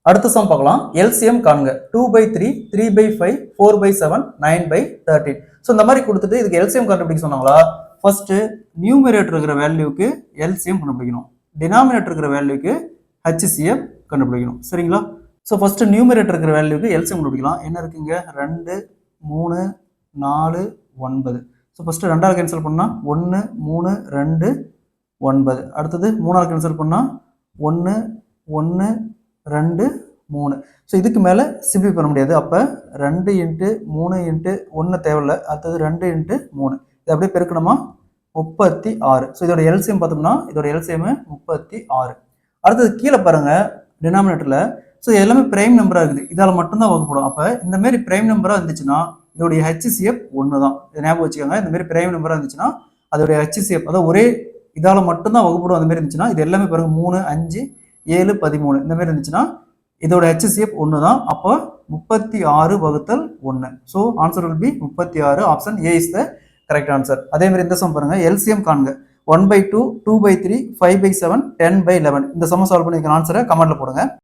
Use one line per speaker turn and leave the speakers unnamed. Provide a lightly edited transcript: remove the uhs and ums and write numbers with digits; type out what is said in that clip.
அடுத்த சம் பார்க்கலாம். LCM காண்க. 2/3, 3/5, 4/7, 9/13. ஸோ இந்த மாதிரி கொடுத்துட்டு இதுக்கு LCM கண்டுபிடிக்க சொன்னாங்களா? ஃபர்ஸ்ட் நியூமரேட்டர் இருக்கிற வேல்யூக்கு LCM கண்டுபிடிக்கணும், டினாமினேட்டர் இருக்கிற வேல்யூக்கு HCF கண்டுபிடிக்கணும். சரிங்களா? ஸோ ஃபர்ஸ்ட் நியூமரேட்டர் இருக்கிற வேல்யூக்கு LCM கண்டுபிடிக்கலாம். என்ன இருக்குங்க? 2, 3, 4, 9. ஸோ ஃபர்ஸ்ட் 2ஆல் கேன்சல் பண்ணால் 1, 3, 2, 9. அடுத்தது 3ஆல் கேன்சல் பண்ணால் 1, 1, 2, 3. ஸோ இதுக்கு மேலே சிம்பிளை பண்ண முடியாது. அப்போ 2 × 3 × 1 தேவையில்லை. அடுத்தது 2 × 3. இது அப்படியே பெருக்கணுமா? 36. ஸோ இதோட LCM பார்த்தோம்னா இதோட LCM 36. அடுத்தது கீழே பாருங்க டினாமினேட்டரில். ஸோ எல்லாமே பிரைம் நம்பராக இருக்குது, இதால் மட்டும்தான் வகுப்படும். அப்போ இந்த மாதிரி பிரைம் நம்பராக இருந்துச்சுன்னா இதோடைய HCF 1 தான். இதை ஞாபகம் வச்சுக்கோங்க. இந்த மாதிரி பிரைம் நம்பராக இருந்துச்சுன்னா அதோடைய HCF அதாவது ஒரே இதால் மட்டும்தான் வகுப்படும். அந்த மாதிரி இருந்துச்சுன்னா இது எல்லாமே பாருங்க 3, 5, 7, 13 இந்த மாதிரி இருந்துச்சுன்னா இதோட HCF 1 தான். அப்போ 36/1. So answer will be 36. Option A is the correct answer. அதே மாதிரி இந்த சம் பாருங்க. LCM காண்க. 1/2, 2/3, 5/7, 10/11. இந்த சம் சால்வ் பண்ணி ஆன்சரை கமெண்ட்ல போடுங்க.